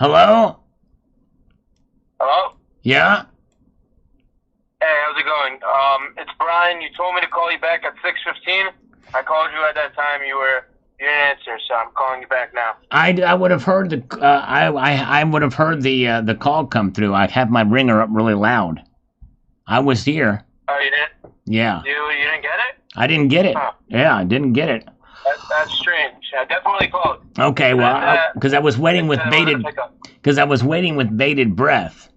Hello? Hello? Yeah? Hey, how's it going? It's Brian. You told me to call you back at 6:15. I called you at that time. You didn't answer, so I'm calling you back now. I would have heard I would have heard the call come through. I'd have my ringer up really loud. I was here. Oh, you didn't? Yeah. You didn't get it? I didn't get it. Huh. Yeah, I didn't get it. That's strange. I definitely called. Okay, well, because I was waiting with bated breath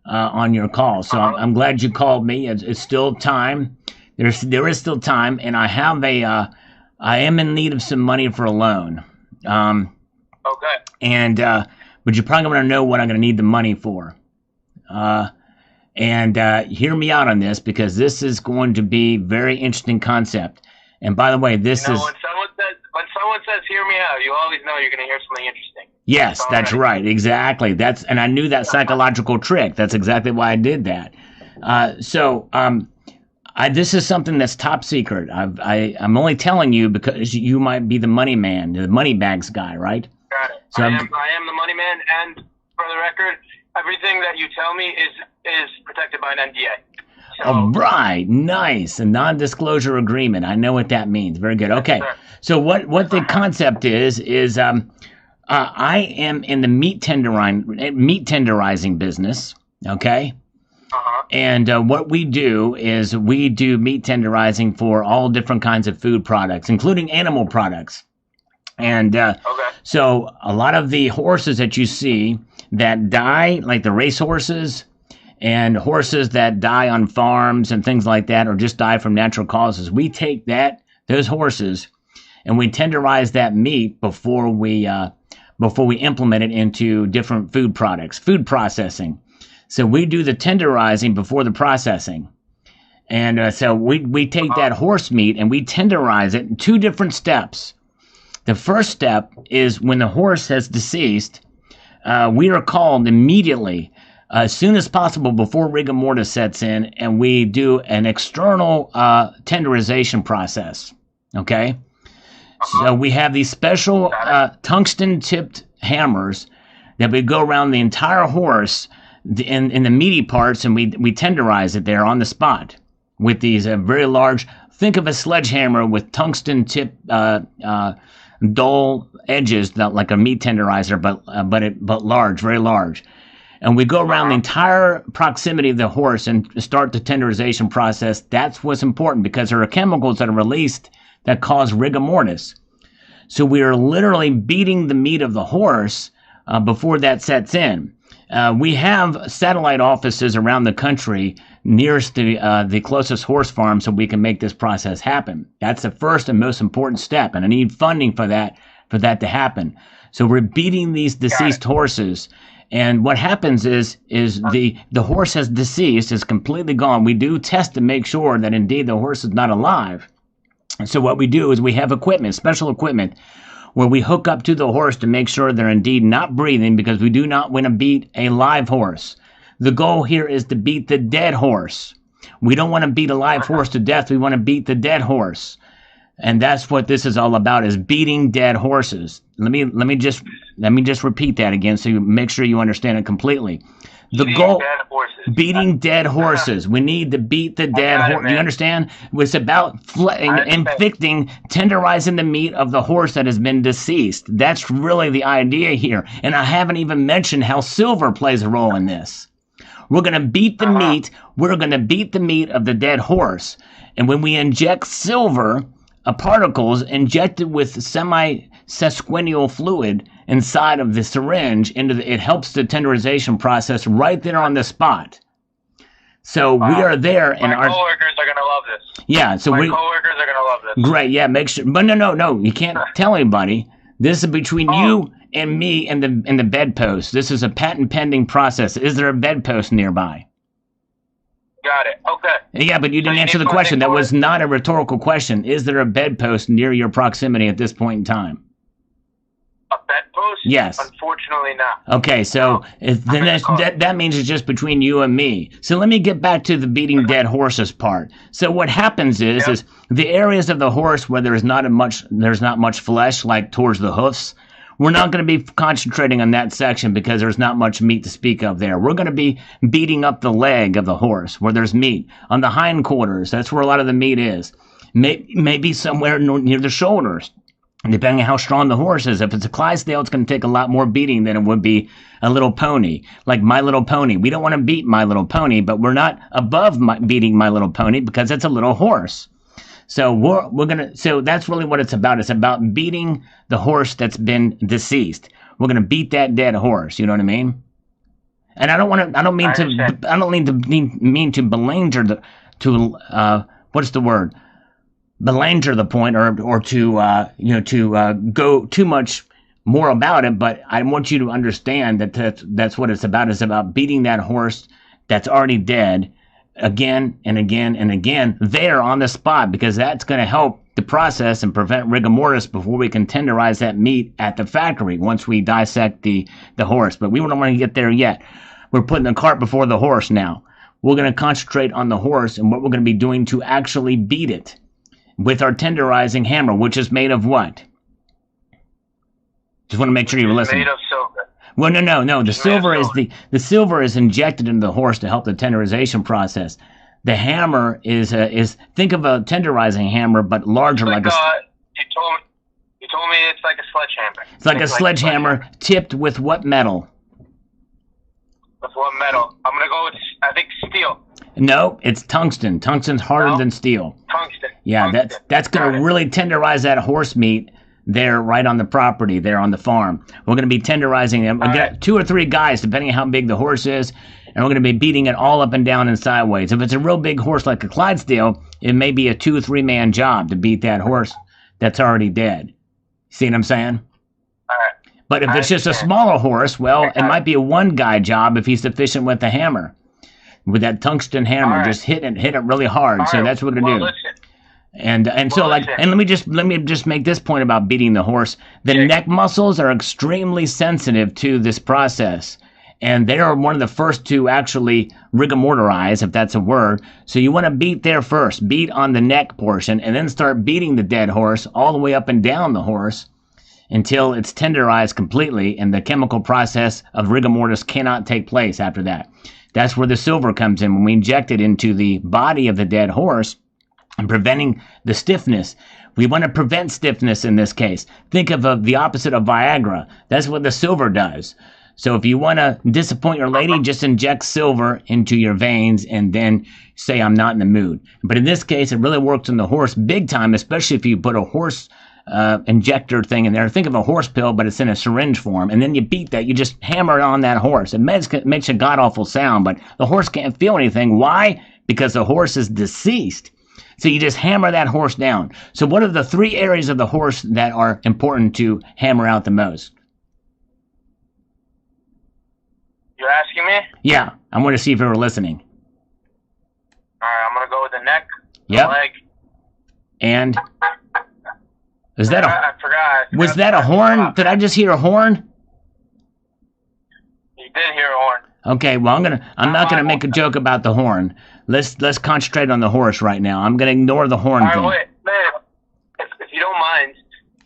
on your call. So I'm glad you called me. It's still time. There is still time, and I am in need of some money for a loan. Okay. And but you're probably going to know what I'm going to need the money for. And hear me out on this, because this is going to be very interesting concept. And by the way, this is... When someone says "hear me out," you always know you're going to hear something interesting. Yes, that's right. Exactly. And I knew that psychological trick. That's exactly why I did that. This is something that's top secret. I'm only telling you because you might be the money man, the money bags guy, right? Got it. So I am the money man, and for the record, everything that you tell me is protected by an NDA. So, all right, nice. A non-disclosure agreement. I know what that means. Very good. Okay. Yes, so what the concept is I am in the meat tenderizing business. Okay. And what we do is we do meat tenderizing for all different kinds of food products, including animal products. And so a lot of the horses that you see that die, like the race horses, and horses that die on farms and things like that, or just die from natural causes, we take those horses and we tenderize that meat before we implement it into different food products, food processing. So we do the tenderizing before the processing. And so we take that horse meat and we tenderize it in two different steps. The first step is when the horse has deceased, we are called immediately, as soon as possible before rigor mortis sets in, and we do an external tenderization process. Okay? So we have these special tungsten-tipped hammers that we go around the entire horse in the meaty parts, and we tenderize it there on the spot with these very large. Think of a sledgehammer with tungsten-tipped dull edges, like a meat tenderizer, but large, very large. And we go around the entire proximity of the horse and start the tenderization process. That's what's important, because there are chemicals that are released that cause rigor mortis. So we are literally beating the meat of the horse before that sets in. We have satellite offices around the country nearest the closest horse farm, so we can make this process happen. That's the first and most important step, and I need funding for that to happen. So we're beating these deceased horses, and what happens is the horse has deceased, is completely gone. We do test to make sure that indeed the horse is not alive. And so what we do is we have equipment, special equipment, where we hook up to the horse to make sure they're indeed not breathing, because we do not want to beat a live horse. The goal here is to beat the dead horse. We don't want to beat a live horse to death. We want to beat the dead horse. And that's what this is all about, is beating dead horses. Let me just repeat that again so you make sure you understand it completely. The goal, beating dead horses. We need to beat the dead horse. You understand? It's about inflicting, tenderizing the meat of the horse that has been deceased. That's really the idea here. And I haven't even mentioned how silver plays a role in this. We're going to beat the meat. We're going to beat the meat of the dead horse. And when we inject silver particles injected with semi-sesquial fluid inside of the syringe, it helps the tenderization process right there on the spot. So we are there, and my coworkers are gonna love this. Yeah, so my coworkers are gonna love this. Great, yeah, make sure. But no, you can't tell anybody. This is between you and me and the bedpost. This is a patent pending process. Is there a bedpost nearby? Got it. Okay. Yeah, but you didn't answer the question. That was not a rhetorical question. Is there a bedpost near your proximity at this point in time? A bedpost? Yes. Unfortunately not. Okay, so that means it's just between you and me. So let me get back to the beating dead horses part. So what happens is the areas of the horse where there's not much flesh, like towards the hoofs, we're not going to be concentrating on that section because there's not much meat to speak of there. We're going to be beating up the leg of the horse where there's meat. On the hindquarters, that's where a lot of the meat is. Maybe somewhere near the shoulders, depending on how strong the horse is. If it's a Clydesdale, it's going to take a lot more beating than it would be a Little Pony. Like My Little Pony. We don't want to beat My Little Pony, but we're not above beating My Little Pony because it's a little horse. So so that's really what it's about. It's about beating the horse that's been deceased. We're gonna beat that dead horse. You know what I mean? And I don't mean to belanger what's the word? Belanger the point, or to go too much more about it. But I want you to understand that that's what it's about. It's about beating that horse that's already dead, again and again and again there on the spot, because that's going to help the process and prevent rigor mortis before we can tenderize that meat at the factory once we dissect the horse. But we don't want to get there yet. We're putting the cart before the horse now. We're going to concentrate on the horse and what we're going to be doing to actually beat it with our tenderizing hammer, which is made of what? Just want to make sure you were listening. Made of silver. Well, no. The silver is injected into the horse to help the tenderization process. The hammer is think of a tenderizing hammer, but larger, like a. You told me it's like a sledgehammer. It's like a sledgehammer tipped with what metal? With what metal? I'm gonna go with, I think, steel. No, it's tungsten. Tungsten's harder than steel. Tungsten. Yeah, that's gonna really tenderize that horse meat there, right on the property, there on the farm. We're going to be tenderizing them. We'll get 2 or 3 guys, depending on how big the horse is, and we're going to be beating it all up and down and sideways. If it's a real big horse like a Clydesdale, it may be a 2 or 3 man job to beat that horse that's already dead. See what I'm saying? All right. But if it's just a smaller horse, well, it might be a 1 guy job if he's efficient with the hammer. With that tungsten hammer, just hit it really hard. So that's what we're going to do. Listen. And let me just make this point about beating the horse. The neck muscles are extremely sensitive to this process, and they are one of the first to actually rigor mortarize, if that's a word. So you want to beat there first, beat on the neck portion, and then start beating the dead horse all the way up and down the horse until it's tenderized completely, and the chemical process of rigor mortis cannot take place after that. That's where the silver comes in. When we inject it into the body of the dead horse, and preventing the stiffness. We want to prevent stiffness in this case. Think of the opposite of Viagra. That's what the silver does. So if you want to disappoint your lady, just inject silver into your veins and then say, I'm not in the mood. But in this case, it really works on the horse big time, especially if you put a horse injector thing in there. Think of a horse pill, but it's in a syringe form. And then you beat that. You just hammer it on that horse. It makes a god-awful sound, but the horse can't feel anything. Why? Because the horse is deceased. So you just hammer that horse down. So what are the 3 areas of the horse that are important to hammer out the most? You're asking me? Yeah, I want to see if you were listening. All right, I'm going to go with the neck, the leg. And? Is that I forgot. Was that a horn? Did I just hear a horn? You did hear a horn. Okay, well, I'm not gonna make a joke about the horn. Let's concentrate on the horse right now. I'm gonna ignore the horn thing. Wait, man, if you don't mind,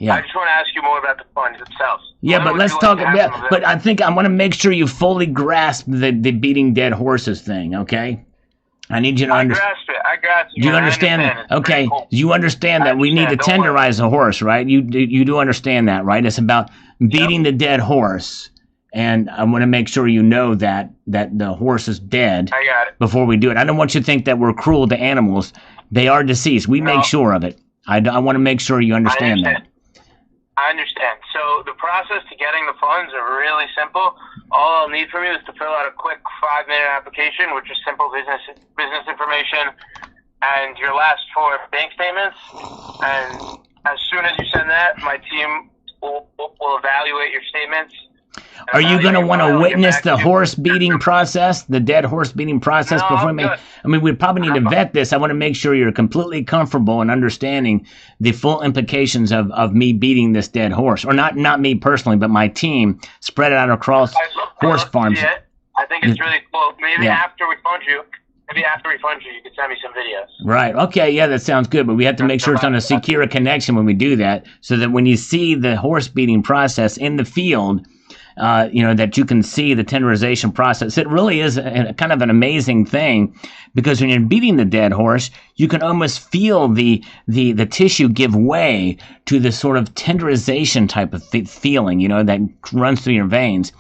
I just want to ask you more about the funds themselves. Yeah, but let's talk about. But I think I want to make sure you fully grasp the beating dead horses thing. Okay, I need you to understand. I grasp it. Do you understand that? Okay, cool. You understand that we need to tenderize a horse, right? You do understand that, right? It's about beating the dead horse. And I want to make sure you know that the horse is dead before we do it. I don't want you to think that we're cruel to animals. They are deceased. We make sure of it. I want to make sure you understand that. I understand. So the process to getting the funds are really simple. All I'll need from you is to fill out a quick 5-minute application, which is simple business information, and your last 4 bank statements. And as soon as you send that, my team will evaluate your statements. Are you going to want to witness the horse beating process, the dead horse beating process before me? I mean, we probably need to vet this. I want to make sure you're completely comfortable in understanding the full implications of me beating this dead horse. Or not me personally, but my team spread it out across horse farms. I think it's really cool. Maybe after we fund you, maybe after we fund you, you could send me some videos. Right. Okay. Yeah, that sounds good. But we have to make sure it's on a secure connection when we do that, so that when you see the horse beating process in the field, that you can see the tenderization process. It really is kind of an amazing thing, because when you're beating the dead horse, you can almost feel the tissue give way to this sort of tenderization type of feeling, that runs through your veins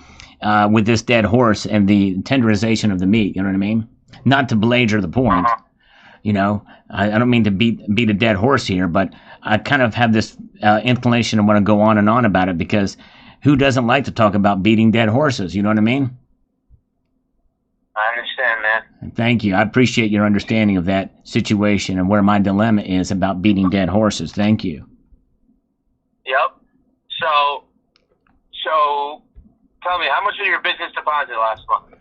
with this dead horse and the tenderization of the meat. You know what I mean? Not to belabor the point. I don't mean to beat a dead horse here, but I kind of have this inclination to want to go on and on about it, because who doesn't like to talk about beating dead horses? You know what I mean? I understand, man. Thank you. I appreciate your understanding of that situation and where my dilemma is about beating dead horses. Thank you. Yep. So tell me, how much was your business deposit last month?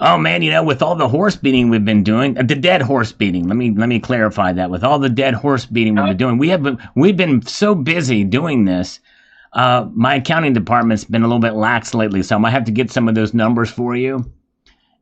Oh man, with all the horse beating we've been doing, the dead horse beating. Let me clarify that. With all the dead horse beating we've been doing, we've been so busy doing this. My accounting department's been a little bit lax lately, so I might have to get some of those numbers for you.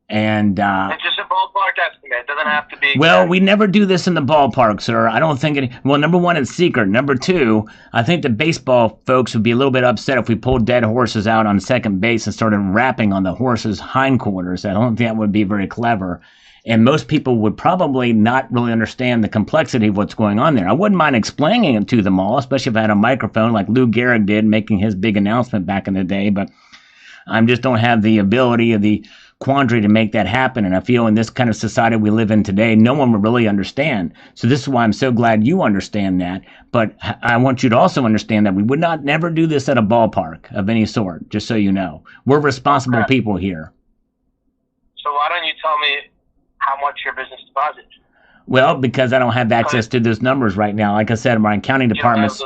And it's just a ballpark estimate. It doesn't have to be. Well, we never do this in the ballpark, sir. I don't think well, number one, it's secret. Number two, I think the baseball folks would be a little bit upset if we pulled dead horses out on second base and started rapping on the horse's hindquarters. I don't think that would be very clever. And most people would probably not really understand the complexity of what's going on there. I wouldn't mind explaining it to them all, especially if I had a microphone like Lou Gehrig did, making his big announcement back in the day. But I just don't have the ability or the quandary to make that happen. And I feel in this kind of society we live in today, no one will really understand. So this is why I'm so glad you understand that. But I want you to also understand that we would never do this at a ballpark of any sort, just so you know. We're responsible people here. So why don't you tell me how much your business deposit? Well, because I don't have access to those numbers right now. Like I said, my accounting department's...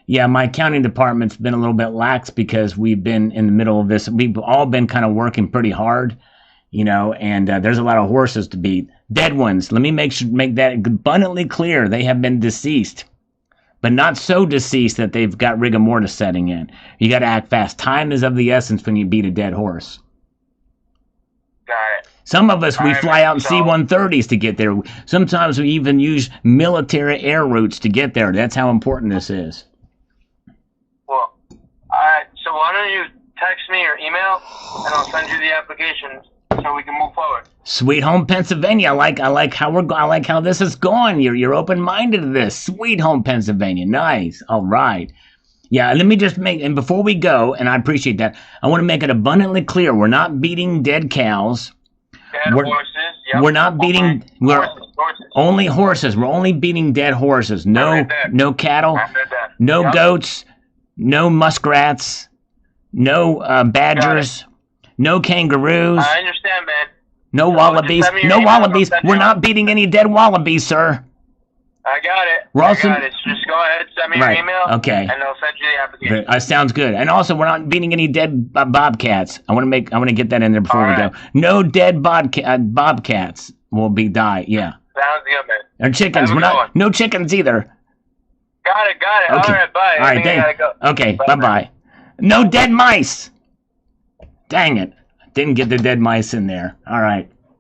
Yeah, my accounting department's been a little bit lax because we've been in the middle of this. We've all been kind of working pretty hard, and there's a lot of horses to beat. Dead ones. Let me make that abundantly clear. They have been deceased, but not so deceased that they've got rigor mortis setting in. You got to act fast. Time is of the essence when you beat a dead horse. Got it. Some of us, we fly out in C-130s to get there. Sometimes we even use military air routes to get there. That's how important this is. Well, all right. So why don't you text me or email, and I'll send you the application so we can move forward. Sweet home Pennsylvania. I like how this is going. You're open-minded to this. Sweet home Pennsylvania. Nice. All right. Yeah, let me just and before we go, and I appreciate that, I want to make it abundantly clear, we're not beating dead cows. Dead horses. Yep. We're not beating horses. Only horses. We're only beating dead horses. No cattle. No goats. No muskrats, no badgers, no kangaroos. I understand, man. No wallabies. No wallabies. We're not beating any dead wallabies, sir. I got it. So just go ahead, send me your email. Okay. And I'll send you the application. Sounds good. And also, we're not beating any dead bobcats. I want to get that in there before we go. No dead bobcats will be die. Yeah. Sounds good, man. And chickens. No chickens either. Got it. Okay. All right, bye. All right, I gotta go. Okay, bye-bye. No dead mice. Dang it. Didn't get the dead mice in there. All right.